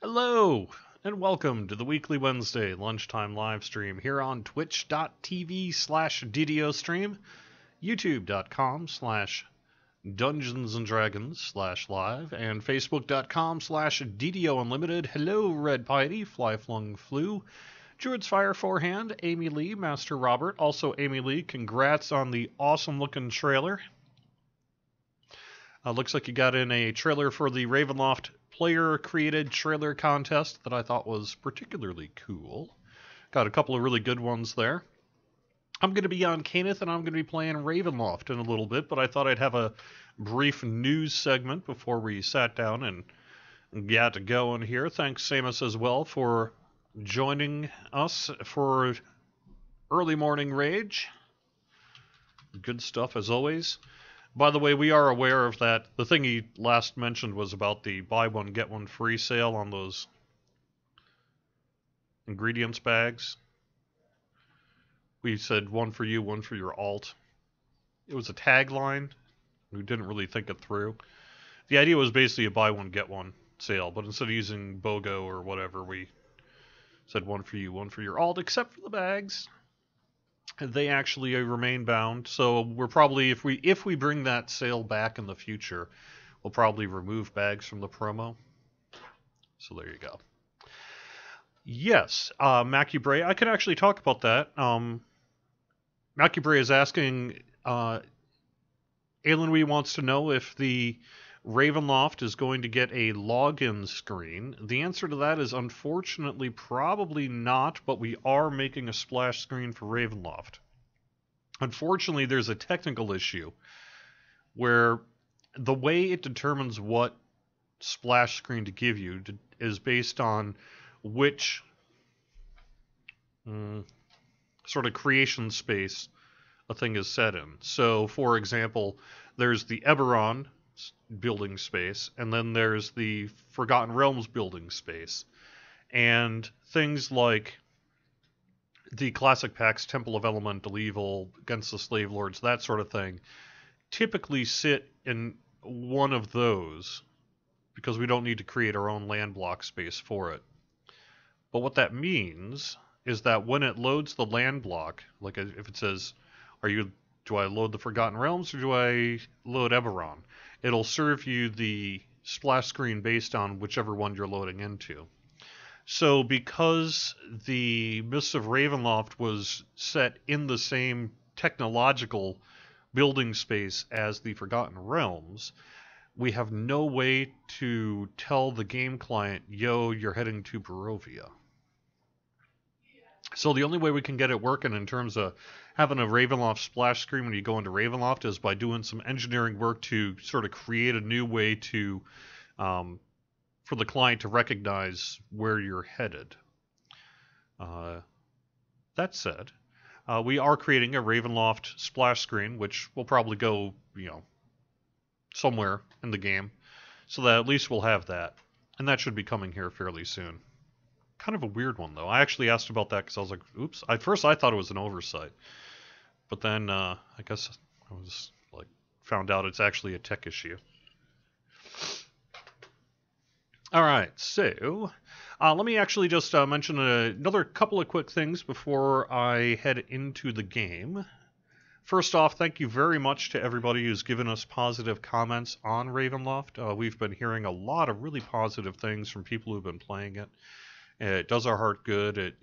Hello, and welcome to the weekly Wednesday lunchtime live stream here on twitch.tv/DDO stream, youtube.com/DungeonsandDragons/live, and facebook.com/DDO Unlimited. Hello, Red Piety, Flyflung Flu, Druid's Fire Forehand, Amy Lee, Master Robert. Also, Amy Lee, congrats on the awesome looking trailer. Looks like you got in a trailer for the Ravenloft player-created trailer contest that I thought was particularly cool. Got a couple of really good ones there. I'm going to be on Caneth, and I'm going to be playing Ravenloft in a little bit, but I thought I'd have a brief news segment before we sat down and got going here. Thanks, Samus, as well, for joining us for early morning rage. Good stuff, as always. By the way, we are aware of that. The thing he last mentioned was about the buy one, get one free sale on those ingredients bags. We said one for you, one for your alt. It was a tagline. We didn't really think it through. The idea was basically a buy one, get one sale, but instead of using BOGO or whatever, we said one for you, one for your alt, except for the bags. They actually remain bound, so we're probably, if we bring that sale back in the future, we'll probably remove bags from the promo. So there you go. Yes, Macubray, I could actually talk about that. Macubray is asking, Ailenwee wants to know if the Ravenloft is going to get a login screen. The answer to that is unfortunately probably not, but we are making a splash screen for Ravenloft. Unfortunately, there's a technical issue where the way it determines what splash screen to give you is based on which sort of creation space a thing is set in. So, for example, there's the Eberron building space, and then there's the Forgotten Realms building space. And things like the classic packs, Temple of Elemental Evil, Against the Slave Lords, that sort of thing, typically sit in one of those because we don't need to create our own land block space for it. But what that means is that when it loads the land block, like if it says, do I load the Forgotten Realms or do I load Eberron? It'll serve you the splash screen based on whichever one you're loading into. So because the Mists of Ravenloft was set in the same technological building space as the Forgotten Realms, we have no way to tell the game client, yo, you're heading to Barovia. So the only way we can get it working in terms of having a Ravenloft splash screen when you go into Ravenloft is by doing some engineering work to sort of create a new way to for the client to recognize where you're headed. That said, we are creating a Ravenloft splash screen, which will probably go, somewhere in the game, so that at least we'll have that, and that should be coming here fairly soon. Kind of a weird one, though. I actually asked about that because I was like, oops. At first, I thought it was an oversight. But then, I guess I was like, found out it's actually a tech issue. All right, so let me actually just mention another couple of quick things before I head into the game. First off, thank you very much to everybody who's given us positive comments on Ravenloft. We've been hearing a lot of really positive things from people who've been playing it. It does our heart good.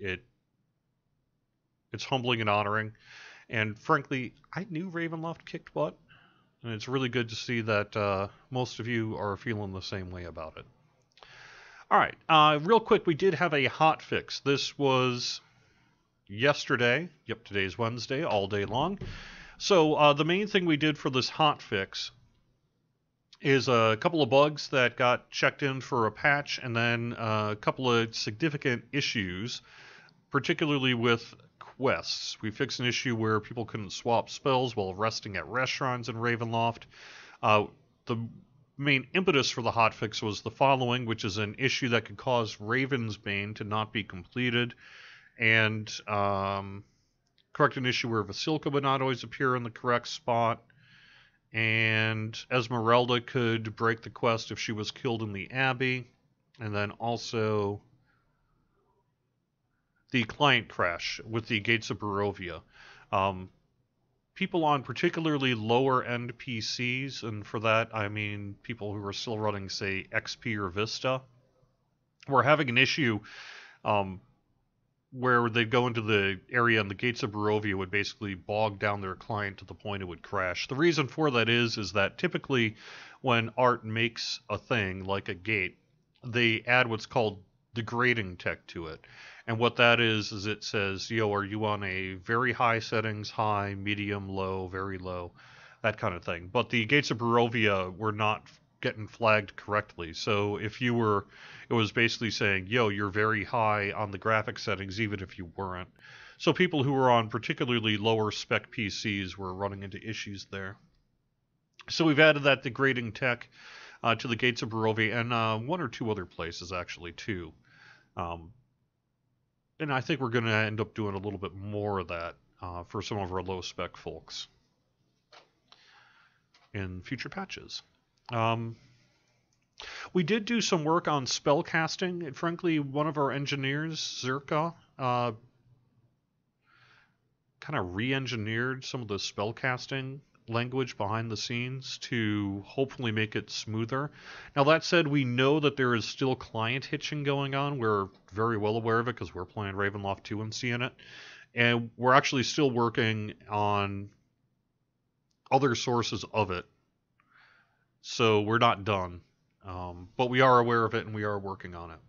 It's humbling and honoring. And frankly, I knew Ravenloft kicked butt. And it's really good to see that most of you are feeling the same way about it. All right. Real quick, we did have a hotfix. This was yesterday. Yep, today's Wednesday, all day long. So the main thing we did for this hotfix is a couple of bugs that got checked in for a patch, and then a couple of significant issues, particularly with quests. We fixed an issue where people couldn't swap spells while resting at restaurants in Ravenloft. The main impetus for the hotfix was the following, which is an issue that could cause Ravensbane to not be completed, and correct an issue where Vasilka would not always appear in the correct spot, and Esmeralda could break the quest if she was killed in the Abbey, and then also the client crash with the Gates of Barovia. People on particularly lower end PCs, and for that I mean people who are still running, say, XP or Vista, were having an issue where they'd go into the area and the Gates of Barovia would basically bog down their client to the point it would crash. The reason for that is that typically when art makes a thing like a gate, they add what's called degrading tech to it. And what that is it says, yo, are you on a very high settings, high, medium, low, very low, that kind of thing. But the Gates of Barovia were not getting flagged correctly. So if you were, it was basically saying, yo, you're very high on the graphic settings, even if you weren't. So people who were on particularly lower spec PCs were running into issues there. So we've added that degrading tech to the Gates of Barovia, and one or two other places actually too. And I think we're going to end up doing a little bit more of that for some of our low spec folks in future patches. We did do some work on spell casting. And frankly, one of our engineers, Zerka, kind of re-engineered some of the spell casting language behind the scenes to hopefully make it smoother. Now that said, we know that there is still client hitching going on. We're very well aware of it because we're playing Ravenloft 2 and seeing it. And we're actually still working on other sources of it. So we're not done. But we are aware of it and we are working on it.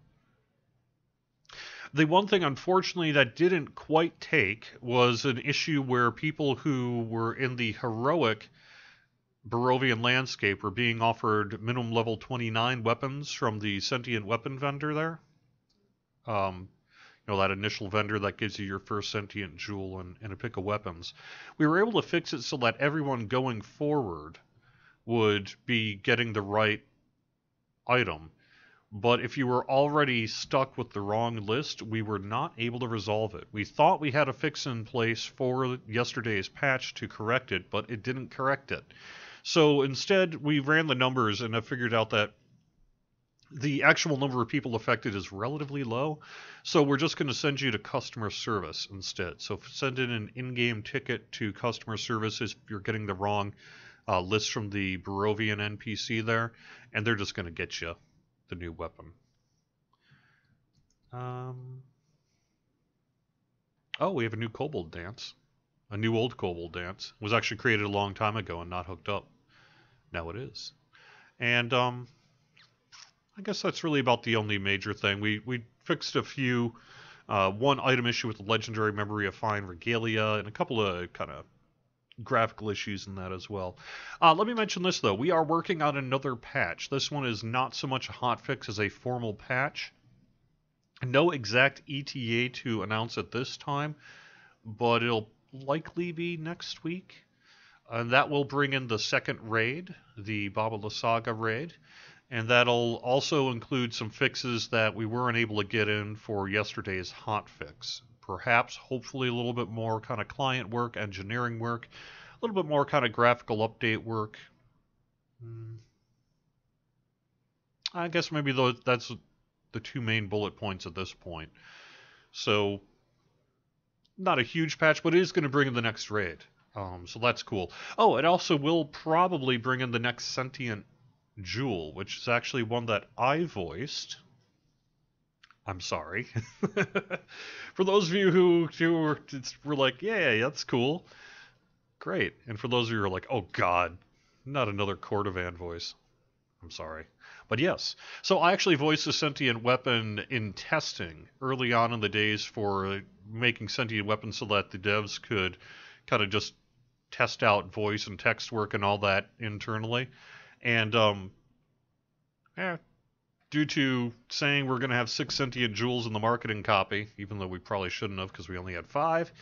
The one thing, unfortunately, that didn't quite take was an issue where people who were in the heroic Barovian landscape were being offered minimum level 29 weapons from the sentient weapon vendor there. You know, that initial vendor that gives you your first sentient jewel and a pick of weapons. We were able to fix it so that everyone going forward would be getting the right item. But if you were already stuck with the wrong list, we were not able to resolve it. We thought we had a fix in place for yesterday's patch to correct it, but it didn't correct it. So instead, we ran the numbers and have figured out that the actual number of people affected is relatively low. So we're just going to send you to customer service instead. So send in an in-game ticket to customer service if you're getting the wrong list from the Barovian NPC there, and they're just going to get you the new weapon. Oh, we have a new kobold dance. A new old kobold dance. It was actually created a long time ago and not hooked up. Now it is. And I guess that's really about the only major thing. We fixed a few, one item issue with the legendary memory of fine regalia and a couple of kind of graphical issues in that as well. Let me mention this though. We are working on another patch. This one is not so much a hotfix as a formal patch. No exact ETA to announce at this time, but it'll likely be next week. And that will bring in the second raid, the Baba La Saga raid. And that'll also include some fixes that we weren't able to get in for yesterday's hotfix. Perhaps, hopefully, a little bit more kind of client work, engineering work, a little bit more kind of graphical update work. I guess maybe that's the two main bullet points at this point. So, not a huge patch, but it is going to bring in the next raid. So that's cool. Oh, it also will probably bring in the next sentient jewel, which is actually one that I voiced. I'm sorry. For those of you who were like, yeah, that's cool. Great. And for those of you who are like, oh god, not another Cordovan voice. I'm sorry. But yes. So I actually voiced a sentient weapon in testing early on in the days for making sentient weapons so that the devs could kind of just test out voice and text work and all that internally. And due to saying we're going to have 6 sentient jewels in the marketing copy, even though we probably shouldn't have because we only had 5,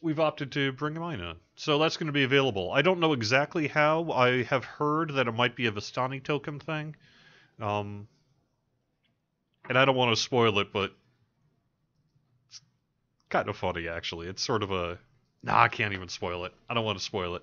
we've opted to bring mine in. So that's going to be available. I don't know exactly how. I have heard that it might be a Vistani token thing. And I don't want to spoil it, but it's kind of funny, actually. It's sort of a... Nah, I can't even spoil it. I don't want to spoil it.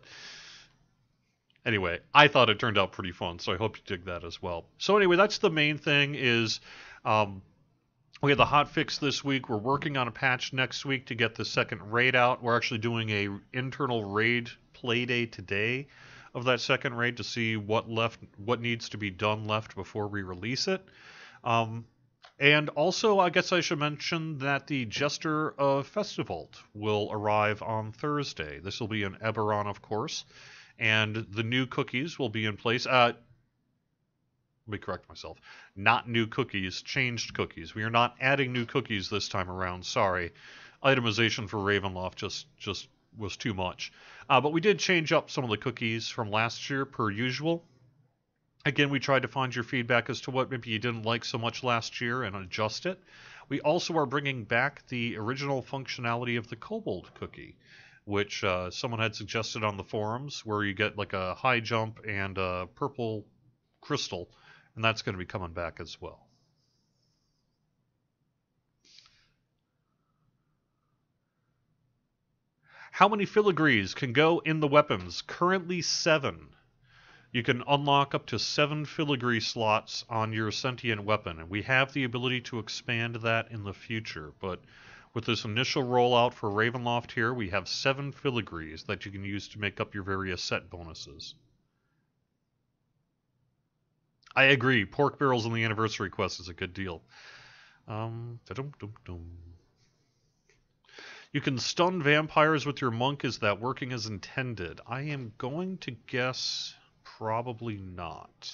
Anyway, I thought it turned out pretty fun, so I hope you dig that as well. So anyway, that's the main thing is we had the hotfix this week. We're working on a patch next week to get the second raid out. We're actually doing a internal raid play day today of that second raid to see what needs to be done left before we release it. And also, I guess I should mention that the Jester of Festival will arrive on Thursday. This will be in Eberron, of course, and the new cookies will be in place. Let me correct myself. Not new cookies, changed cookies. We are not adding new cookies this time around. Sorry. Itemization for Ravenloft just was too much. But we did change up some of the cookies from last year per usual. Again, we tried to find your feedback as to what maybe you didn't like so much last year and adjust it. We also are bringing back the original functionality of the Kobold cookie, which someone had suggested on the forums, where you get like a high jump and a purple crystal, and that's going to be coming back as well. How many filigrees can go in the weapons? Currently 7. You can unlock up to 7 filigree slots on your sentient weapon, and we have the ability to expand that in the future. But with this initial rollout for Ravenloft here, we have 7 filigrees that you can use to make up your various set bonuses. I agree, pork barrels in the anniversary quest is a good deal. You can stun vampires with your monk. Is that working as intended? I am going to guess probably not.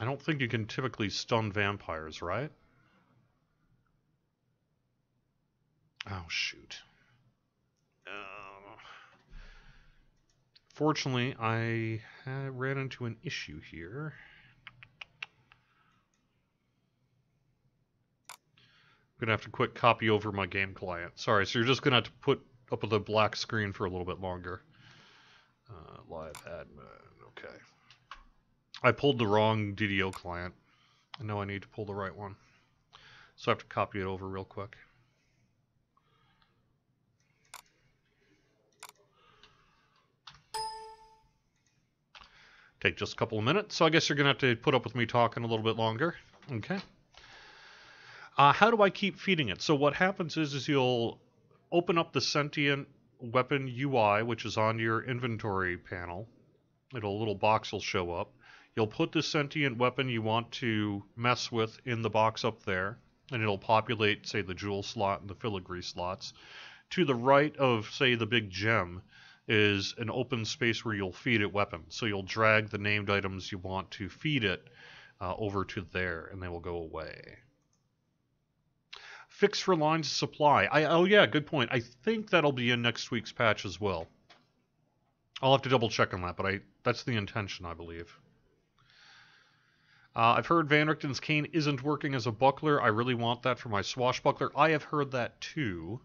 I don't think you can typically stun vampires, right? Oh, shoot. Fortunately, I ran into an issue here. I'm going to have to quick copy over my game client. Sorry, so you're just going to have to put up with a black screen for a little bit longer. Live admin, okay. I pulled the wrong DDO client. I know I need to pull the right one. So I have to copy it over real quick. Take just a couple of minutes, so I guess you're going to have to put up with me talking a little bit longer. Okay. How do I keep feeding it? So what happens is you'll open up the sentient weapon UI, which is on your inventory panel. A little box will show up. You'll put the sentient weapon you want to mess with in the box up there, and it'll populate, say, the jewel slot and the filigree slots. To the right of, say, the big gem is an open space where you'll feed it weapons. So you'll drag the named items you want to feed it over to there, and they will go away. Fix for lines of supply. Oh yeah, good point. I think that'll be in next week's patch as well. I'll have to double check on that, but that's the intention, I believe. I've heard Van Richten's cane isn't working as a buckler. I really want that for my swashbuckler. I have heard that too,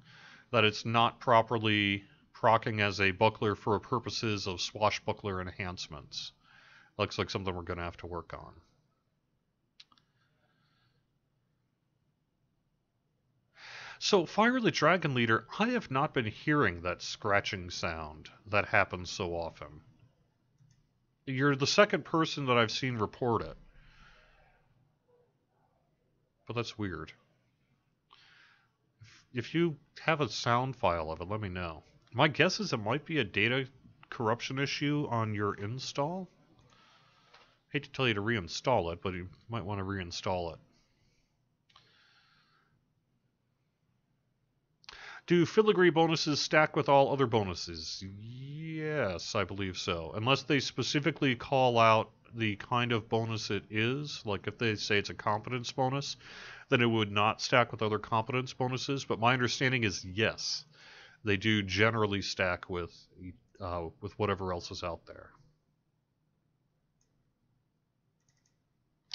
that it's not properly procking as a buckler for purposes of swashbuckler enhancements. Looks like something we're going to have to work on. So, Fire the Dragon Leader, I have not been hearing that scratching sound that happens so often. You're the second person that I've seen report it. But that's weird. If you have a sound file of it, let me know. My guess is it might be a data corruption issue on your install. Hate to tell you to reinstall it, but you might want to reinstall it. Do filigree bonuses stack with all other bonuses? Yes, I believe so. Unless they specifically call out the kind of bonus it is. Like if they say it's a competence bonus, then it would not stack with other competence bonuses. But my understanding is yes, they do generally stack with whatever else is out there.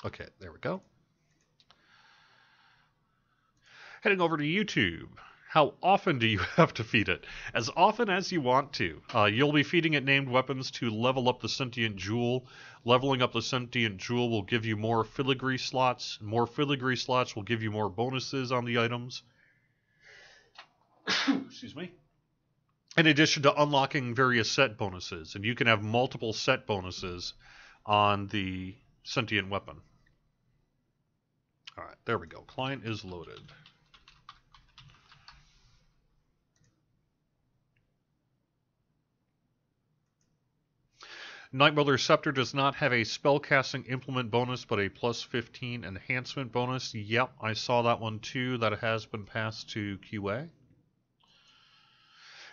Okay, there we go. Heading over to YouTube. How often do you have to feed it? As often as you want to. You'll be feeding it named weapons to level up the sentient jewel. Leveling up the sentient jewel will give you more filigree slots. More filigree slots will give you more bonuses on the items. Excuse me. In addition to unlocking various set bonuses, and you can have multiple set bonuses on the sentient weapon. All right, there we go. Client is loaded. Nightmother Scepter does not have a spellcasting implement bonus, but a plus 15 enhancement bonus. Yep, I saw that one too. That has been passed to QA.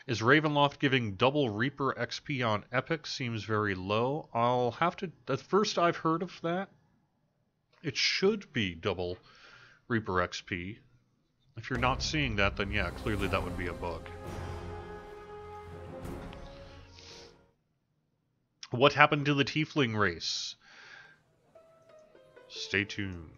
Is Ravenloft giving double Reaper XP on Epic? Seems very low. I'll have to... At first I've heard of that. It should be double Reaper XP. If you're not seeing that, then yeah, clearly that would be a bug. What happened to the Tiefling race? Stay tuned.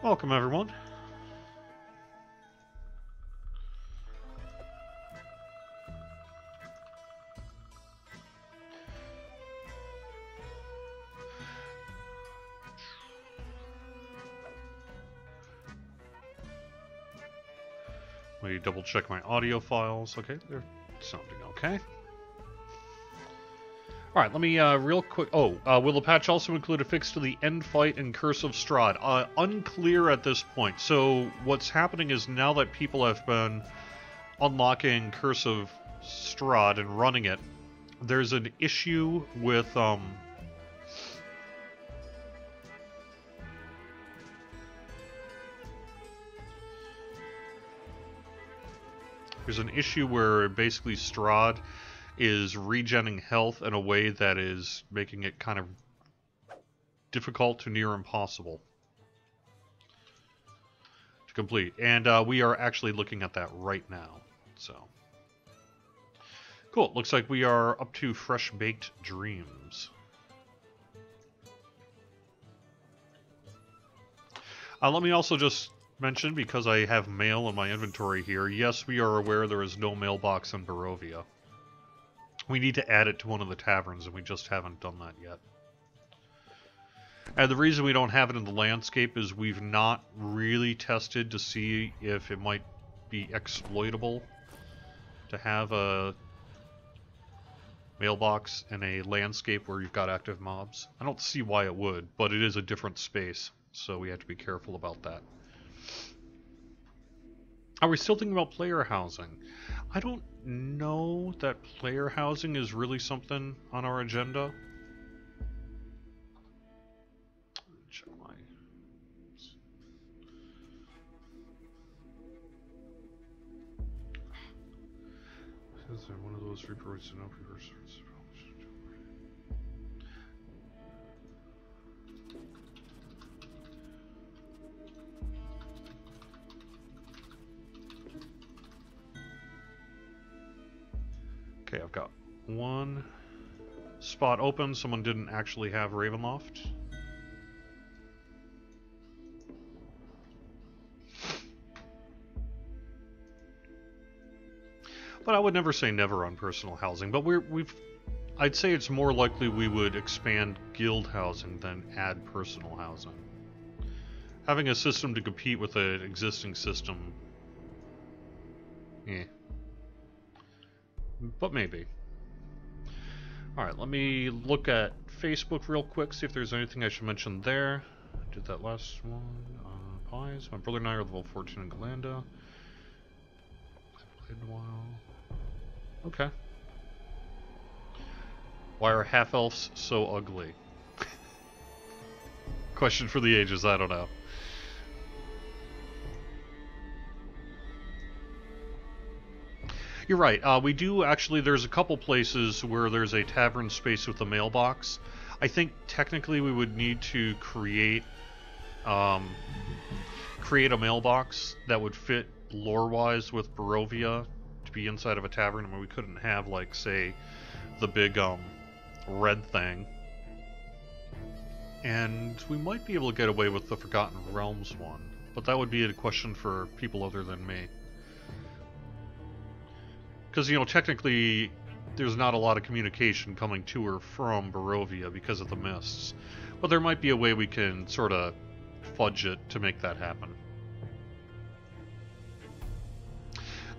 Welcome, everyone. Let me double check my audio files. Okay, they're sounding okay. Alright, let me real quick... Oh, will the patch also include a fix to the end fight in Curse of Strahd? Unclear at this point. So what's happening is now that people have been unlocking Curse of Strahd and running it, there's an issue with... There's an issue where basically Strahd is regenning health in a way that is making it kind of difficult to near impossible to complete. And we are actually looking at that right now. So cool. Looks like we are up to Fresh Baked Dreams. Let me also just mention, because I have mail in my inventory here, yes, we are aware there is no mailbox in Barovia. We need to add it to one of the taverns, and we just haven't done that yet. And the reason we don't have it in the landscape is we've not really tested to see if it might be exploitable to have a mailbox in a landscape where you've got active mobs. I don't see why it would, but it is a different space, so we have to be careful about that. Are we still thinking about player housing? I don't know that player housing is really something on our agenda. Check my... Is there one of those reports to know reverse? Okay, I've got one spot open. Someone didn't actually have Ravenloft. But I would never say never on personal housing. But I'd say it's more likely we would expand guild housing than add personal housing. Having a system to compete with an existing system, but maybe. Alright, let me look at Facebook real quick, see if there's anything I should mention there. I did that last one. Pies. My brother and I are level 14 in Galanda. I've played in a while. Okay. Why are half-elves so ugly? Question for the ages, I don't know. You're right. We do actually, there's a couple places where there's a tavern space with a mailbox. I think technically we would need to create a mailbox that would fit lore-wise with Barovia to be inside of a tavern. I mean, we couldn't have, like, say, the big red thing. And we might be able to get away with the Forgotten Realms one, but that would be a question for people other than me. Because, you know, technically, there's not a lot of communication coming to or from Barovia because of the mists. But there might be a way we can sort of fudge it to make that happen.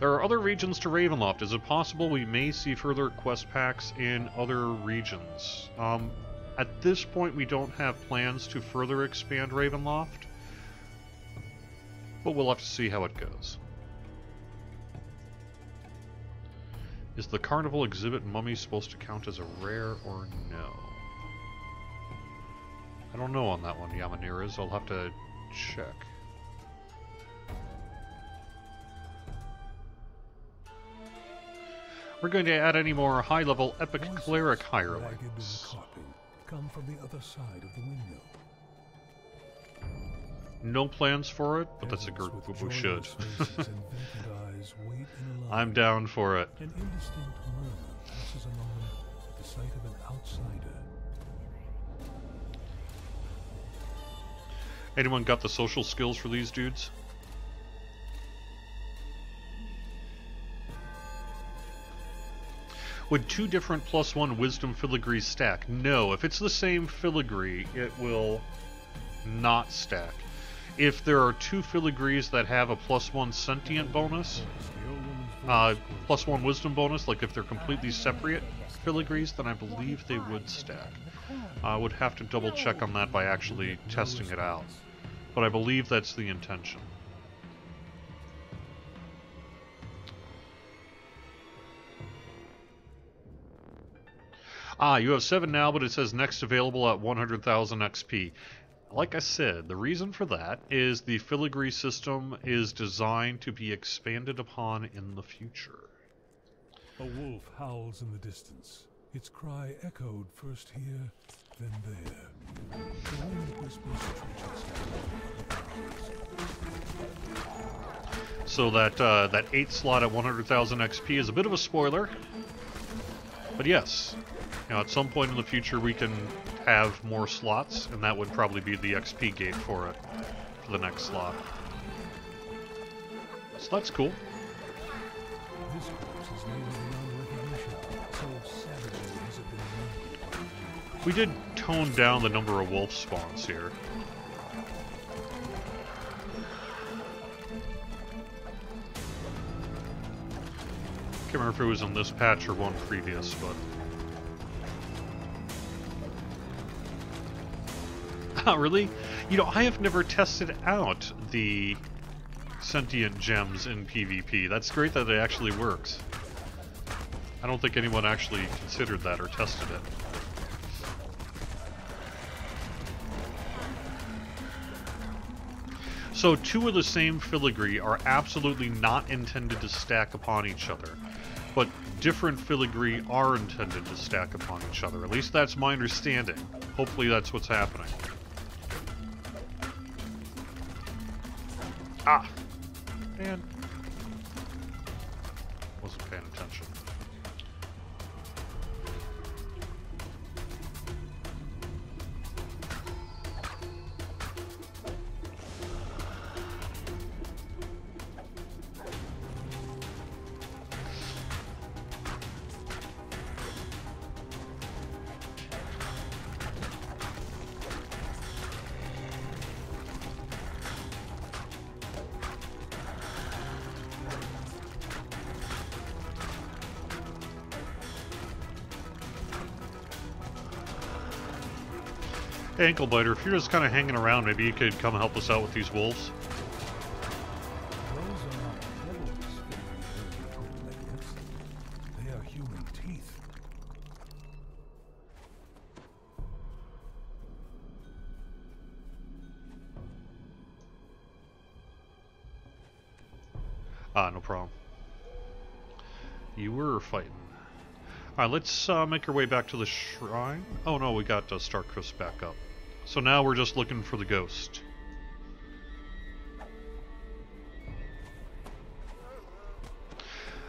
There are other regions to Ravenloft. Is it possible we may see further quest packs in other regions? At this point, we don't have plans to further expand Ravenloft, but we'll have to see how it goes. Is the Carnival exhibit mummy supposed to count as a rare or no? I don't know on that one, Yamaniras. I'll have to check. We're going to add any more high-level epic cleric hirelings. Come from the other side of the window. No plans for it, but that's a group we should. I'm down for it. An indistinct murmur passes among them at the sight of an outsider. Anyone got the social skills for these dudes? Would 2 different +1 wisdom filigrees stack? No, if it's the same filigree, it will not stack. If there are 2 filigrees that have a +1 sentient bonus, +1 wisdom bonus, like if they're completely separate filigrees, then I believe they would stack. I would have to double check on that by actually testing it out. But I believe that's the intention. You have 7 now, but it says next available at 100,000 XP. Like I said, the reason for that is the filigree system is designed to be expanded upon in the future. A wolf howls in the distance. Its cry echoed first here, then there. The wind whispers treacherously. So that 8 slot at 100,000 XP is a bit of a spoiler. But yes, you know, at some point in the future we can have more slots, and that would probably be the XP gate for it, for the next slot. So that's cool. This corpse is nearly beyond recognition, so savagely has it been murdered. We did tone down the number of wolf spawns here. Can't remember if it was in this patch or one previous, but... Oh, really? You know, I have never tested out the sentient gems in PvP. That's great that it actually works. I don't think anyone actually considered that or tested it. So 2 of the same filigree are absolutely not intended to stack upon each other, but different filigree are intended to stack upon each other. At least that's my understanding. Hopefully that's what's happening. Ah! Man. Wasn't paying attention. Hey, Anklebiter, if you're just kind of hanging around, maybe you could come help us out with these wolves. Those are not devils, they are human teeth. No problem. You were fighting. Alright, let's make our way back to the shrine. Oh no, we got Starcrest back up. So now we're just looking for the ghost.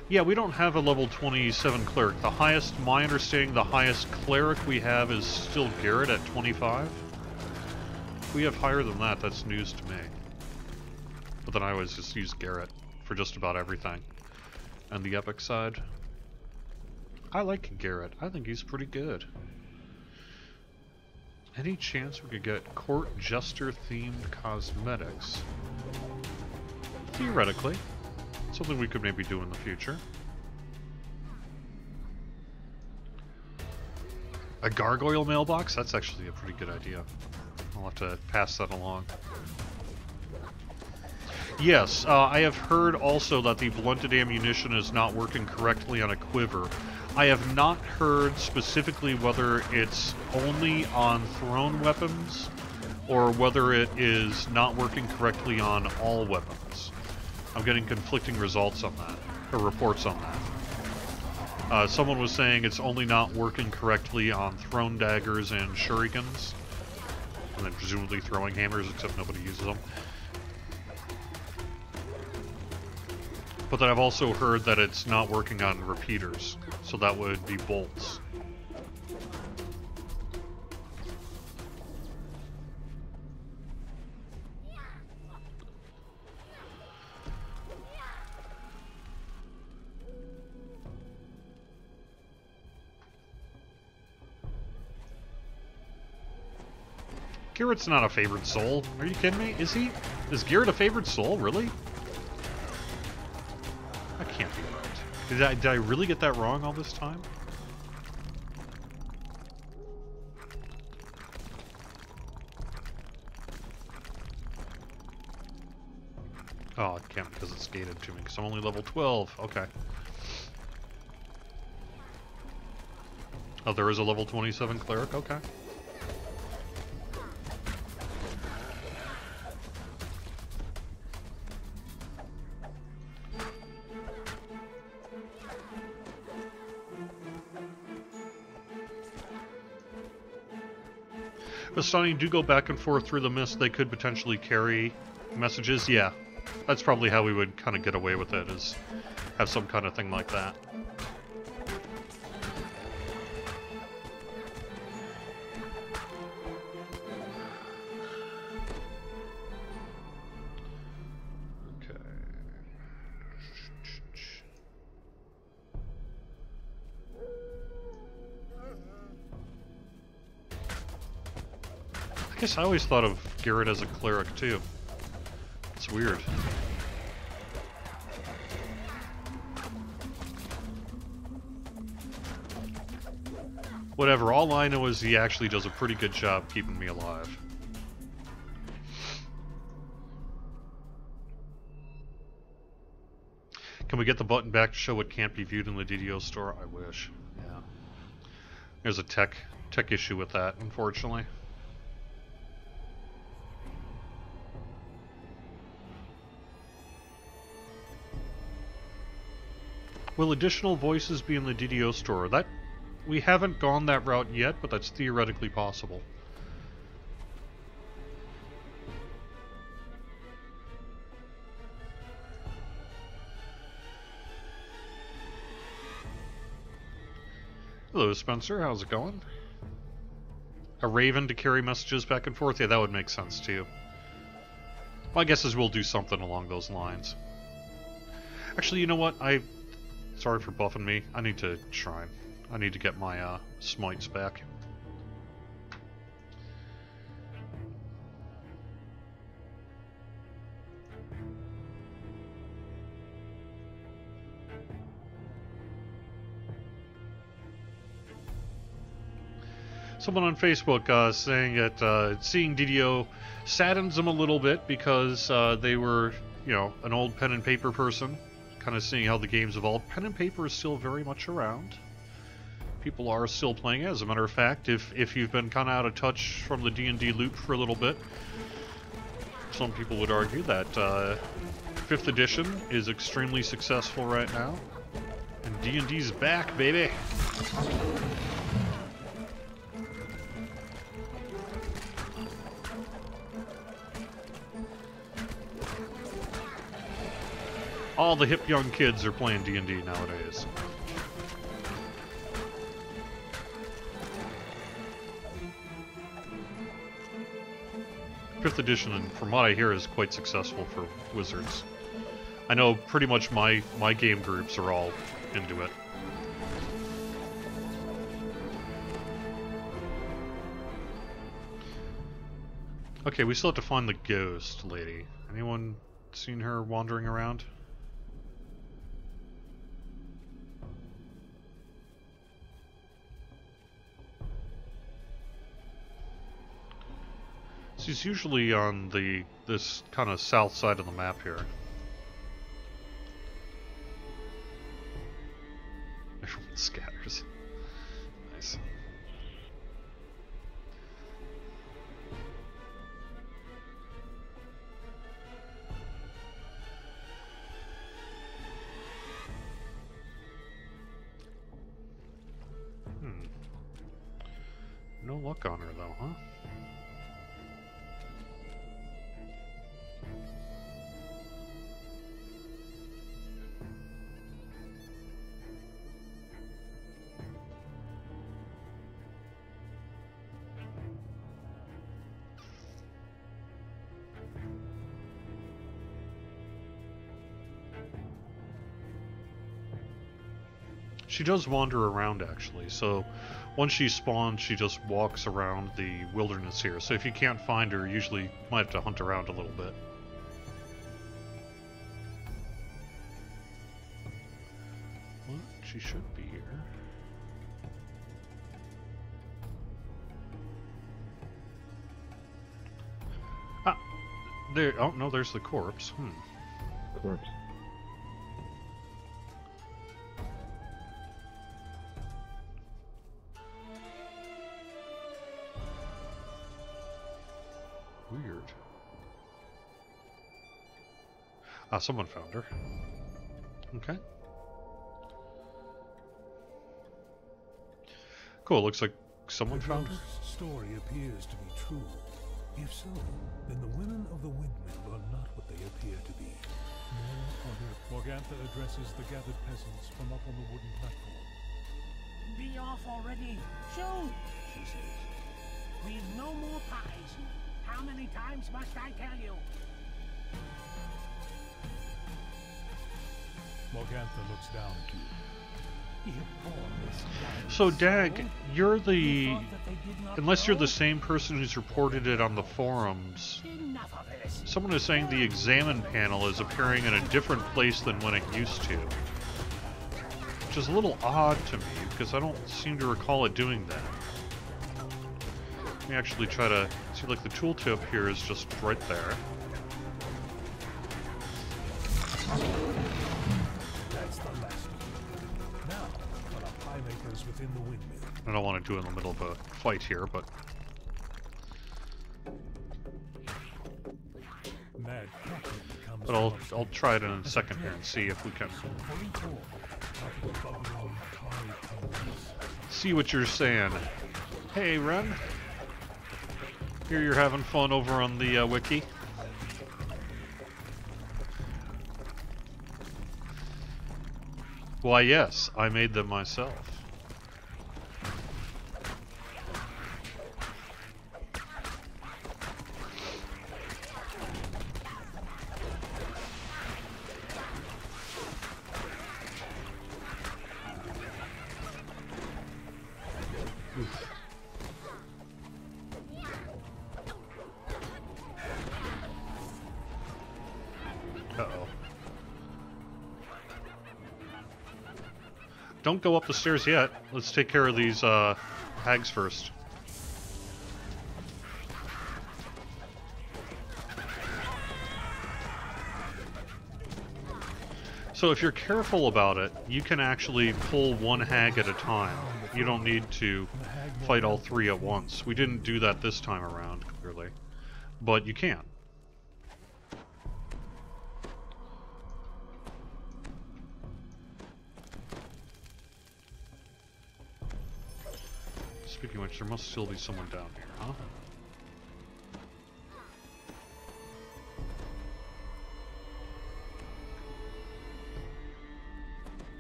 Yeah, we don't have a level 27 cleric. The highest, my understanding, the highest cleric we have is still Garrett at 25. If we have higher than that, that's news to me. But then I always just use Garrett for just about everything. And the epic side, I like Garrett. I think he's pretty good. Any chance we could get court jester themed cosmetics? Theoretically. Something we could maybe do in the future. A gargoyle mailbox? That's actually a pretty good idea. I'll have to pass that along. Yes, I have heard also that the blunted ammunition is not working correctly on a quiver. I have not heard specifically whether it's only on thrown weapons or whether it is not working correctly on all weapons. I'm getting conflicting results on that, or reports on that. Someone was saying it's only not working correctly on thrown daggers and shurikens, and then presumably throwing hammers, except nobody uses them. But then I've also heard that it's not working on repeaters, so that would be bolts. Garrett's not a favored soul. Are you kidding me? Is he? Is Garrett a favored soul? Really? That can't be right. Did I really get that wrong all this time? Oh, it can't because it's gated to me, because I'm only level 12. Okay. Oh, there is a level 27 cleric? Okay. But Sonny, do go back and forth through the mist. They could potentially carry messages. Yeah, that's probably how we would kind of get away with it, is have some kind of thing like that. I guess I always thought of Garrett as a cleric too. It's weird. Whatever, all I know is he actually does a pretty good job keeping me alive. Can we get the button back to show what can't be viewed in the DDO store? I wish. Yeah. There's a tech issue with that, unfortunately. Will additional voices be in the DDO store? That we haven't gone that route yet, but that's theoretically possible. Hello, Spencer. How's it going? A raven to carry messages back and forth? Yeah, that would make sense too. My guess is we'll do something along those lines. Actually, you know what? Sorry for buffing me. I need to shrine. I need to get my smites back. Someone on Facebook saying that seeing DDO saddens them a little bit because they were, you know, an old pen and paper person. Kind of seeing how the game's evolved. Pen and paper is still very much around. People are still playing it. As a matter of fact, if you've been kind of out of touch from the D&D loop for a little bit, some people would argue that 5th edition is extremely successful right now. And D&D's back, baby! All the hip young kids are playing D&D nowadays. 5th edition, and from what I hear, is quite successful for Wizards. I know pretty much my game groups are all into it. Okay, we still have to find the ghost lady. Anyone seen her wandering around? She's usually on this kind of south side of the map here. Everyone scatters. Nice. No luck on her though, huh? She does wander around, actually, so once she spawns, she just walks around the wilderness here. So if you can't find her, you usually might have to hunt around a little bit. Well, she should be here. Ah! There, oh no, there's the corpse. Corpse. Weird. Ah, someone found her. Okay. Cool, looks like someone found her. The story appears to be true. If so, then the women of the windmill are not what they appear to be. No other. Morgantha addresses the gathered peasants from up on the wooden platform. Be off already. Soon, she says. We've no more pies. How many times must I tell you? Morgantha looks down to you. So, Dag, you're the... Unless you're the same person who's reported it on the forums, someone is saying the examine panel is appearing in a different place than when it used to. Which is a little odd to me, because I don't seem to recall it doing that. Let me actually try to see, like, the tooltip here is just right there. That's the last. Now, for the pie makers within the windmill. I don't want to do it in the middle of a fight here, but... Mad Captain becomes But I'll try it in a second here and see if we can... See what you're saying. Hey, Ren. Here you're having fun over on the wiki. Why, yes, I made them myself. Uh-oh. Don't go up the stairs yet. Let's take care of these hags first. So if you're careful about it, you can actually pull one hag at a time. You don't need to fight all three at once. We didn't do that this time around, clearly. But you can. Speaking of which, there must still be someone down here, huh?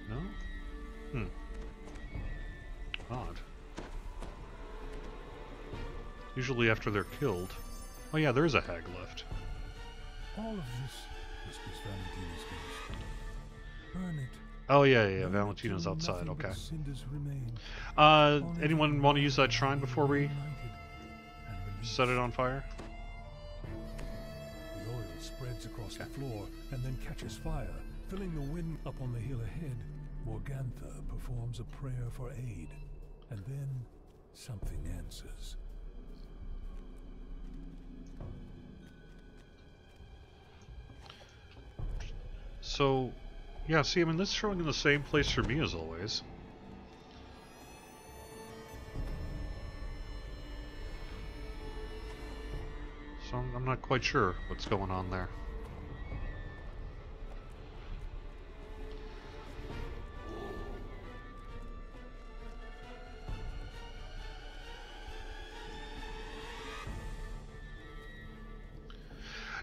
No? Odd. Usually after they're killed. Oh yeah, there's a hag left. All of this, whispers Valentina's ghost. Burn it. Oh yeah, Valentina's outside, okay. Cinders remain. Anyone want to use that shrine before we set it on fire? The oil spreads across the floor and then catches fire, filling the wind. Up on the hill ahead, Morgantha performs a prayer for aid, and then something answers. So, yeah, see, I mean, this is showing in the same place for me as always. So I'm not quite sure what's going on there.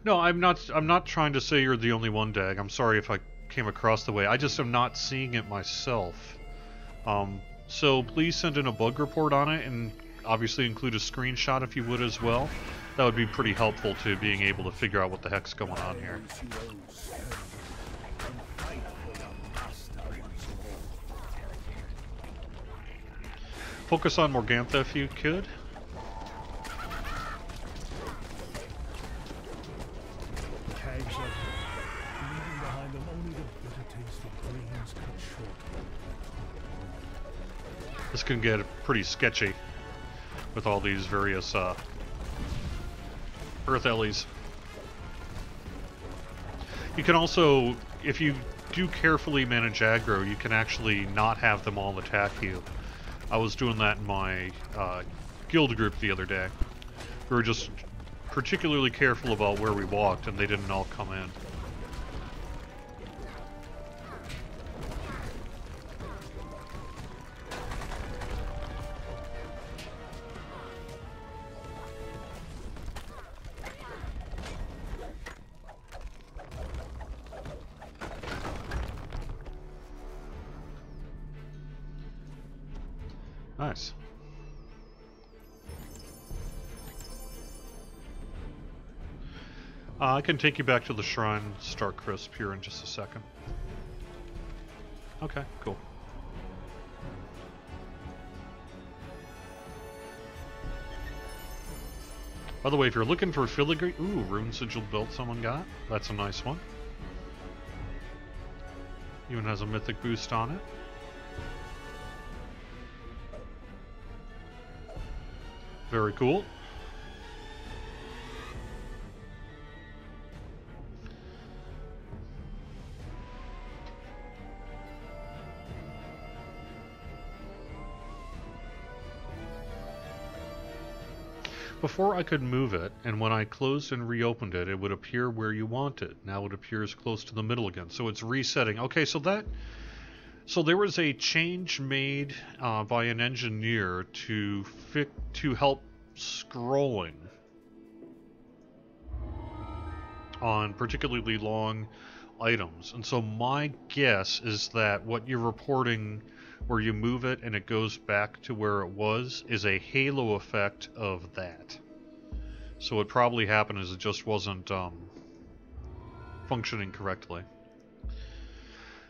No, I'm not trying to say you're the only one, Dag. I'm sorry if I came across the way. I just am not seeing it myself. So please send in a bug report on it, and obviously include a screenshot if you would as well. That would be pretty helpful to being able to figure out what the heck's going on here. Focus on Morgantha if you could. This can get pretty sketchy with all these various Earth Ellies. You can also, if you do carefully manage aggro, you can actually not have them all attack you. I was doing that in my guild group the other day. We were just particularly careful about where we walked, and they didn't all come in. Nice. I can take you back to the shrine, start crisp here in just a second. Okay, cool. By the way, if you're looking for filigree, ooh, rune sigil belt someone got. That's a nice one. Even has a mythic boost on it. Very cool. Before I could move it, and when I closed and reopened it, it would appear where you want it. Now it appears close to the middle again. So it's resetting. Okay, so there was a change made by an engineer to help scrolling on particularly long items. And so my guess is that what you're reporting, where you move it and it goes back to where it was, is a halo effect of that. So what probably happened is it just wasn't functioning correctly.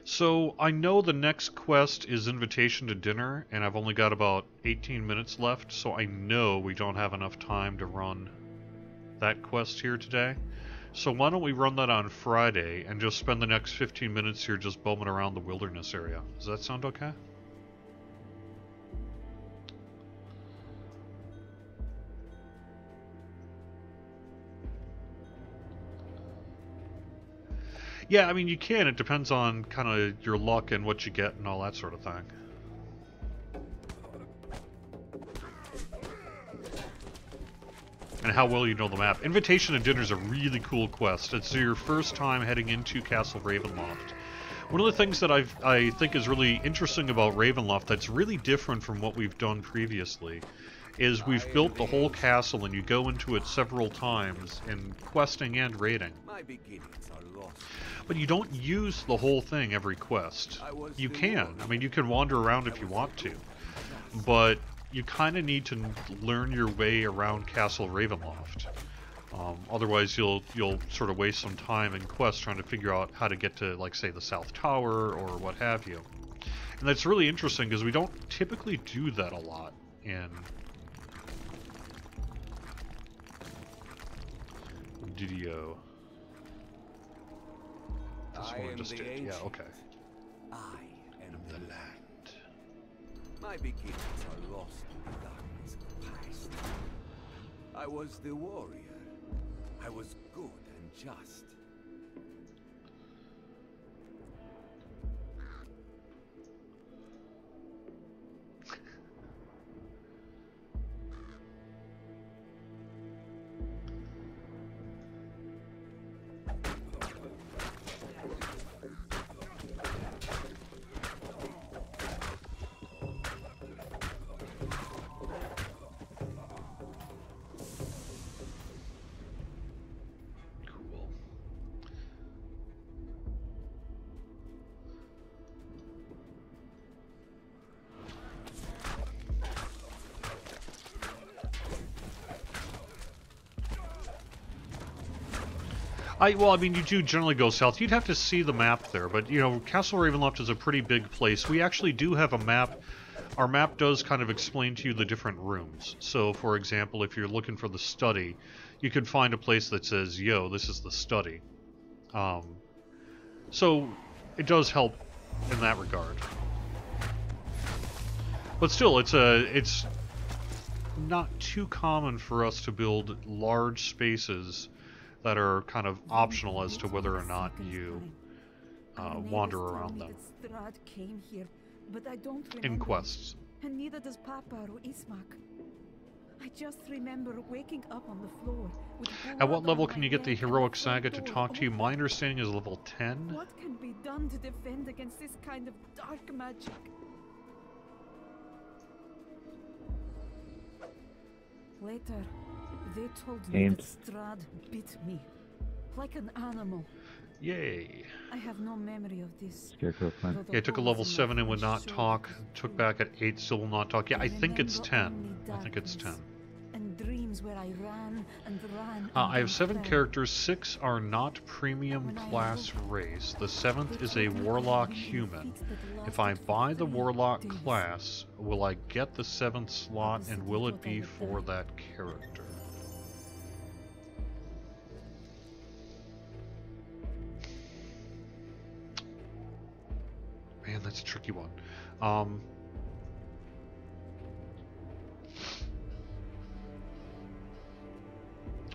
So I know the next quest is invitation to dinner, and I've only got about 18 minutes left, so I know we don't have enough time to run that quest here today. So why don't we run that on Friday and just spend the next 15 minutes here just bumming around the wilderness area. Does that sound okay? Yeah, I mean, you can. It depends on kind of your luck and what you get and all that sort of thing. And how well you know the map. Invitation to Dinner is a really cool quest. It's your first time heading into Castle Ravenloft. One of the things that I think is really interesting about Ravenloft that's really different from what we've done previously is we've built the whole castle and you go into it several times in questing and raiding. But you don't use the whole thing every quest. You can. I mean, you can wander around if you want to. But you kind of need to learn your way around Castle Ravenloft. Otherwise, you'll sort of waste some time in quests trying to figure out how to get to, like, say, the South Tower or what have you. And that's really interesting because we don't typically do that a lot in DDO. This one just did. Yeah, okay. I am the land. My beginnings are lost in the darkness of the past. I was the warrior. I was good and just. Well, I mean, you do generally go south. You'd have to see the map there, but, you know, Castle Ravenloft is a pretty big place. We actually do have a map. Our map does kind of explain to you the different rooms. So, for example, if you're looking for the study, you could find a place that says, yo, this is the study. So, it does help in that regard. But still, it's not too common for us to build large spaces that are kind of optional as to whether or not you wander around them in quests. And neither does Papa or Ismak. I just remember waking up on the floor with At what level can you get the heroic saga to talk to you? My understanding is level 10. What can be done to defend against this kind of dark magic? Later, they told me that Strahd bit me, like an animal. Yay. I have no memory of this. Yeah, it took a level 7 and would not talk. Took back at 8, still will not talk. Yeah, I think it's 10. I think it's 10. And dreams where I ran and ran. I have 7 characters. 6 are not premium class race. The 7th is a warlock human. If I buy the warlock class, will I get the 7th slot, and will it be for that character? Man, that's a tricky one.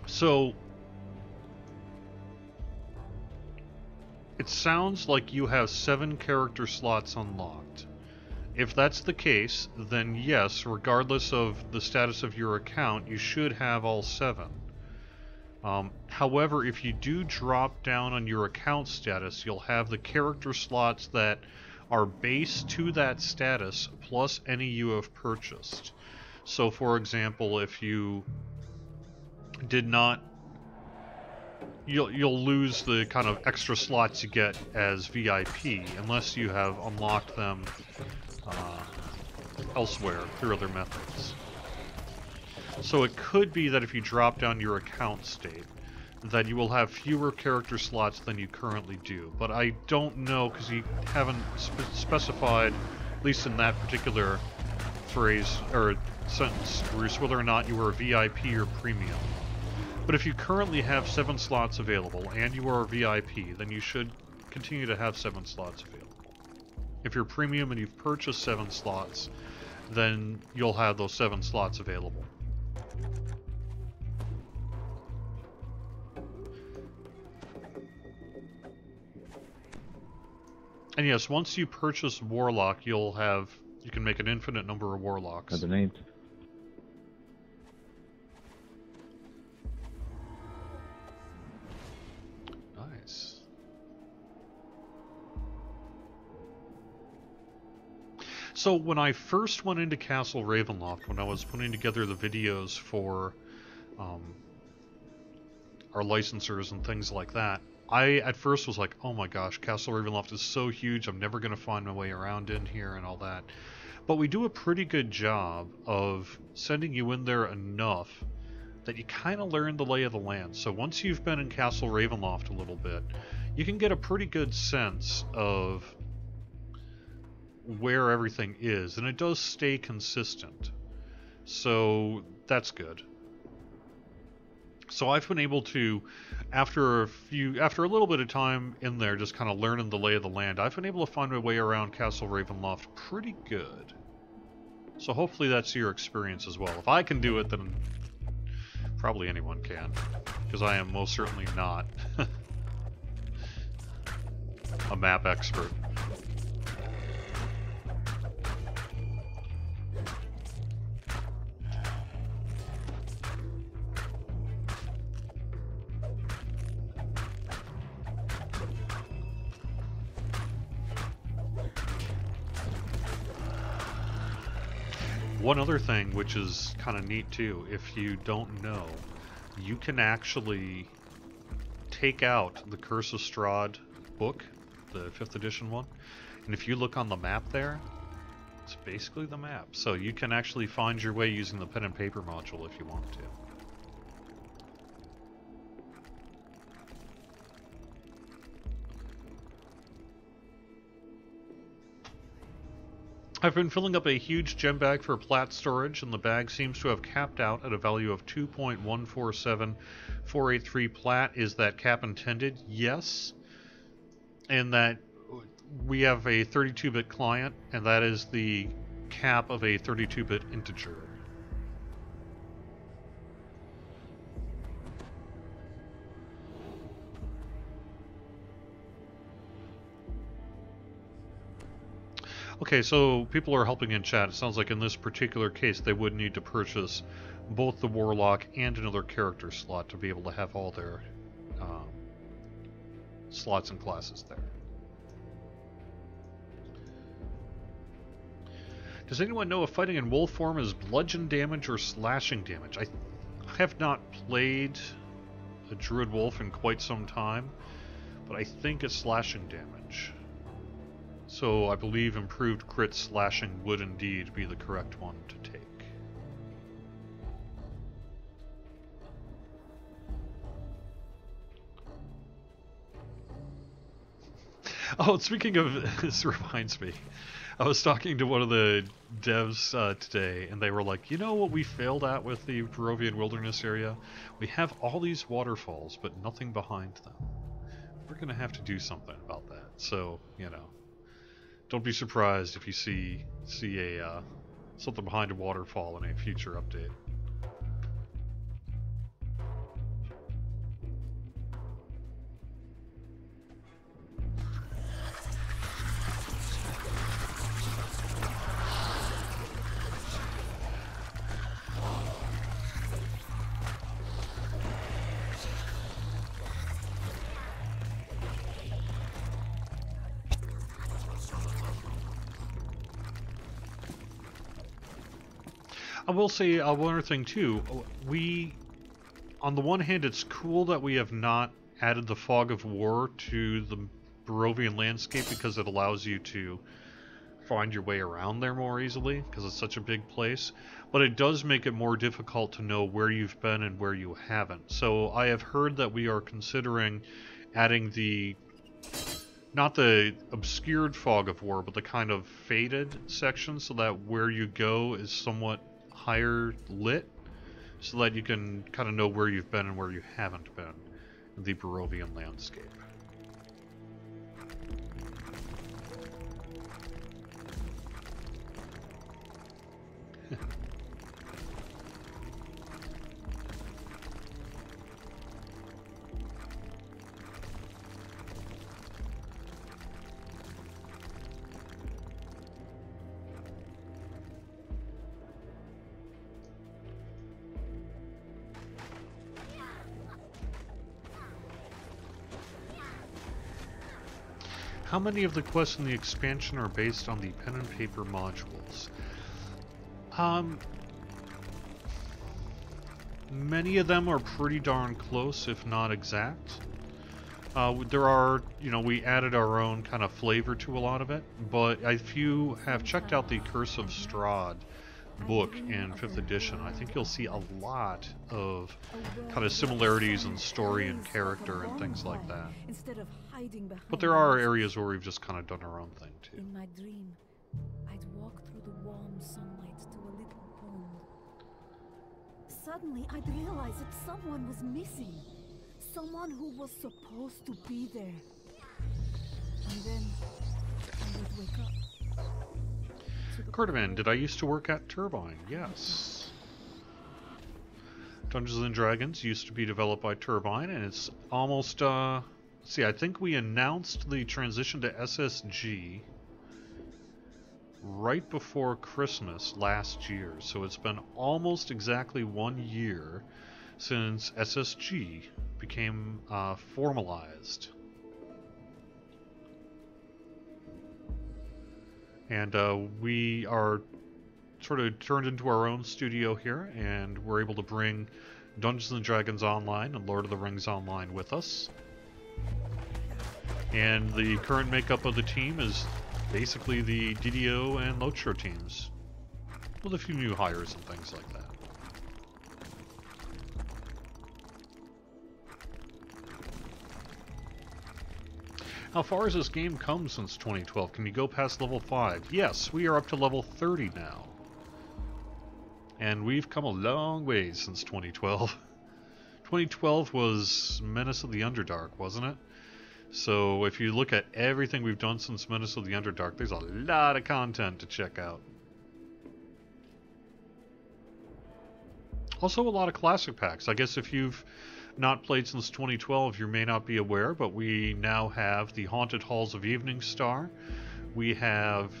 So, it sounds like you have 7 character slots unlocked. If that's the case, then yes, regardless of the status of your account, you should have all 7. However, if you do drop down on your account status, you'll have the character slots that are based to that status, plus any you have purchased. So, for example, if you did not, you'll lose the kind of extra slots you get as VIP unless you have unlocked them elsewhere through other methods. So it could be that if you drop down your account state, that you will have fewer character slots than you currently do. But I don't know, because you haven't specified, at least in that particular phrase or sentence, Bruce, whether or not you are a VIP or premium. But if you currently have 7 slots available and you are a VIP, then you should continue to have 7 slots available. If you're premium and you've purchased 7 slots, then you'll have those 7 slots available. And yes, once you purchase Warlock, you can make an infinite number of Warlocks. Are the names? Nice. So when I first went into Castle Ravenloft, when I was putting together the videos for our licensors and things like that, I at first was like, oh my gosh, Castle Ravenloft is so huge, I'm never going to find my way around in here and all that. But we do a pretty good job of sending you in there enough that you kind of learn the lay of the land. So once you've been in Castle Ravenloft a little bit, you can get a pretty good sense of where everything is, and it does stay consistent. So that's good. So I've been able to, after a little bit of time in there, just kind of learning the lay of the land, I've been able to find my way around Castle Ravenloft pretty good. So hopefully that's your experience as well. If I can do it, then probably anyone can, because I am most certainly not a map expert. One other thing which is kind of neat too, if you don't know, you can actually take out the Curse of Strahd book, the 5th edition one, and if you look on the map there, it's basically the map. So you can actually find your way using the pen and paper module if you want to. I've been filling up a huge gem bag for plat storage, and the bag seems to have capped out at a value of 2.147483 plat. Is that cap intended? Yes. And that we have a 32-bit client, and that is the cap of a 32-bit integer. Okay, so people are helping in chat. It sounds like in this particular case they would need to purchase both the Warlock and another character slot to be able to have all their slots and classes there. Does anyone know if fighting in wolf form is bludgeon damage or slashing damage? I have not played a Druid Wolf in quite some time, but I think it's slashing damage. So I believe improved crit slashing would indeed be the correct one to take. Oh, speaking of, this reminds me. I was talking to one of the devs today, and they were like, you know what we failed at with the Barovian Wilderness area? We have all these waterfalls, but nothing behind them. We're going to have to do something about that. So, you know. Don't be surprised if you see a something behind a waterfall in a future update. I will say one other thing too. On the one hand, it's cool that we have not added the Fog of War to the Barovian landscape because it allows you to find your way around there more easily because it's such a big place. But it does make it more difficult to know where you've been and where you haven't. So I have heard that we are considering adding not the obscured Fog of War, but the kind of faded section so that where you go is somewhat higher lit, so that you can kind of know where you've been and where you haven't been in the Barovian landscape. How many of the quests in the expansion are based on the pen and paper modules? Many of them are pretty darn close, if not exact. There are, we added our own kind of flavor to a lot of it, but if you have checked out the Curse of Strahd, book in 5th edition, I think you'll see a lot of kind of similarities in story and character and things like that. But there are areas where we've just kind of done our own thing too. In my dream, I'd walk through the warm sunlight to a little pond. Suddenly, I'd realize that someone was missing. Someone who was supposed to be there. And then I would wake up. Cordovan, did I used to work at Turbine? Yes. Dungeons and Dragons used to be developed by Turbine, and it's almost, see, I think we announced the transition to SSG right before Christmas last year, so it's been almost exactly 1 year since SSG became formalized. And we are sort of turned into our own studio here, and we're able to bring Dungeons and Dragons Online and Lord of the Rings Online with us. And the current makeup of the team is basically the DDO and Locho teams, with a few new hires and things like that. How far has this game come since 2012? Can you go past level 5? Yes, we are up to level 30 now. And we've come a long way since 2012. 2012 was Menace of the Underdark, wasn't it? So if you look at everything we've done since Menace of the Underdark, there's a lot of content to check out. Also a lot of classic packs. I guess if you've not played since 2012, you may not be aware, but we now have the Haunted Halls of Evening Star. We have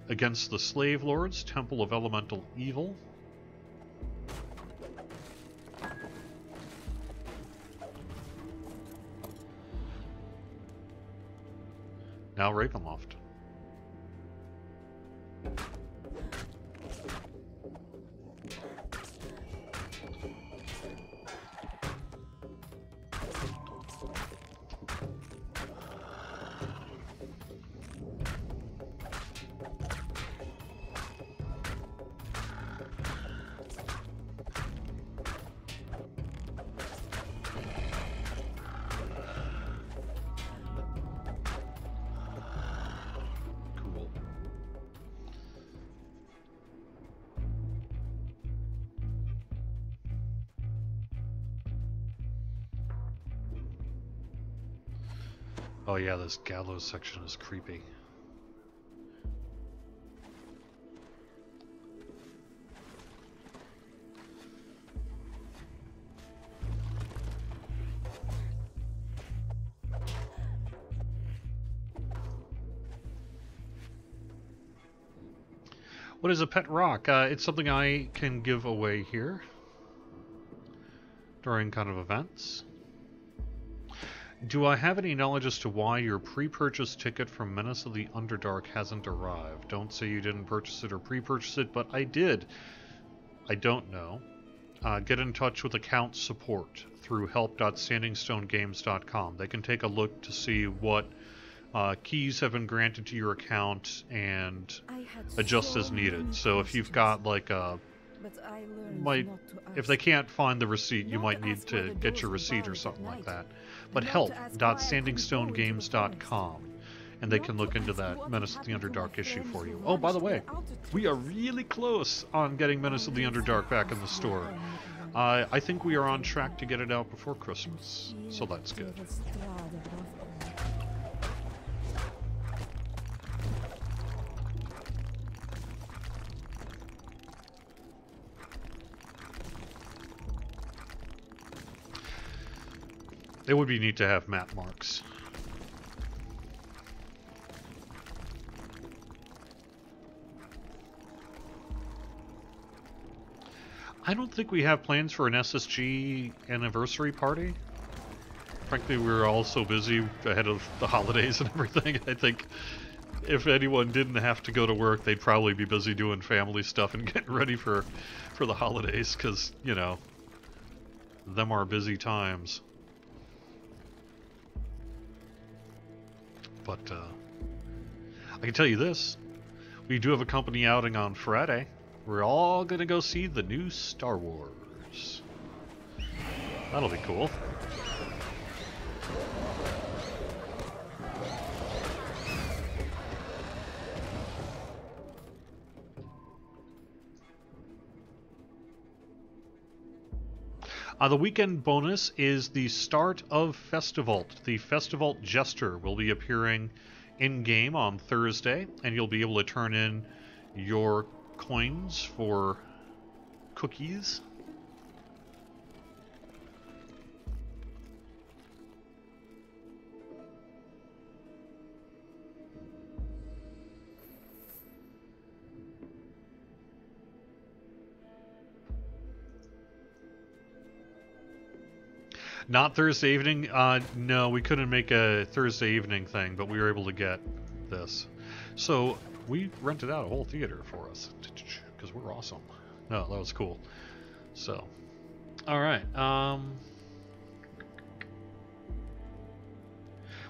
Against the Slave Lords, Temple of Elemental Evil. Now Ravenloft. Oh yeah, this gallows section is creepy. What is a pet rock? It's something I can give away here during kind of events. Do I have any knowledge as to why your pre-purchase ticket from Menace of the Underdark hasn't arrived? Don't say you didn't purchase it or pre-purchase it, but I did. I don't know. Get in touch with account support through help.standingstonegames.com. They can take a look to see what keys have been granted to your account and adjust as needed. So if you've got like a... if they can't find the receipt, you might need to get your receipt or something like that. But help.standingstonegames.com, and they can look into that Menace of the Underdark issue for you. Oh, by the way, we are really close on getting Menace of the Underdark back in the store. I think we are on track to get it out before Christmas, so that's good. It would be neat to have map marks. I don't think we have plans for an SSG anniversary party. Frankly, we're all so busy ahead of the holidays and everything. I think if anyone didn't have to go to work, they'd probably be busy doing family stuff and getting ready for the holidays, because, you know, them are busy times. But I can tell you this, we do have a company outing on Friday, We're all gonna go see the new Star Wars. That'll be cool. The weekend bonus is the start of Festival. The Festival Jester will be appearing in-game on Thursday, and you'll be able to turn in your coins for cookies. Not Thursday evening? No, we couldn't make a Thursday evening thing, but we were able to get this. So, we rented out a whole theater for us, because we're awesome. No, that was cool. So, alright.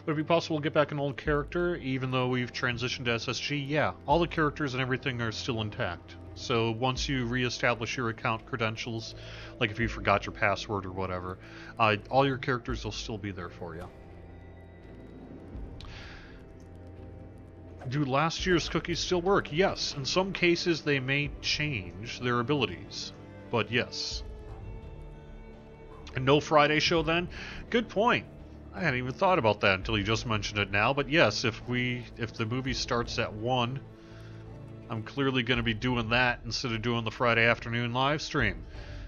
Would it be possible to get back an old character, even though we've transitioned to SSG? Yeah, all the characters and everything are still intact. So once you reestablish your account credentials, like if you forgot your password or whatever, all your characters will still be there for you. Do last year's cookies still work? Yes. In some cases they may change their abilities, but yes. And no Friday show then? Good point. I hadn't even thought about that until you just mentioned it now, but yes, if the movie starts at 1, I'm clearly going to be doing that instead of doing the Friday afternoon live stream.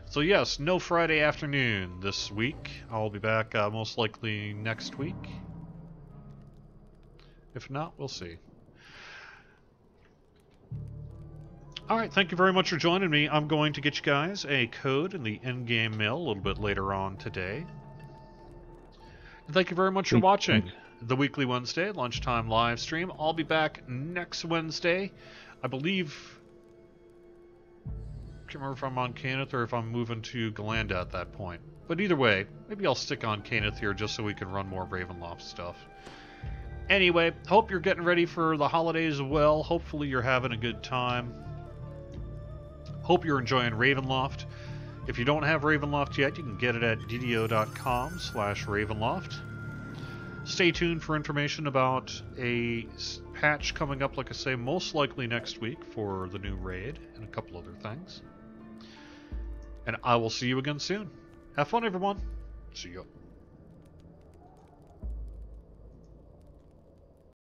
So yes, no Friday afternoon this week. I'll be back most likely next week. If not, we'll see. Alright, thank you very much for joining me. I'm going to get you guys a code in the in-game mail a little bit later on today. And thank you very much for watching the weekly Wednesday lunchtime live stream. I'll be back next Wednesday. I believe, I can't remember if I'm on Caneth or if I'm moving to Galanda at that point. But either way, maybe I'll stick on Caneth here just so we can run more Ravenloft stuff. Anyway, hope you're getting ready for the holidays as well. Hopefully you're having a good time. Hope you're enjoying Ravenloft. If you don't have Ravenloft yet, you can get it at ddo.com/Ravenloft. Stay tuned for information about a patch coming up, like I say, most likely next week for the new raid and a couple other things. And I will see you again soon. Have fun, everyone. See you.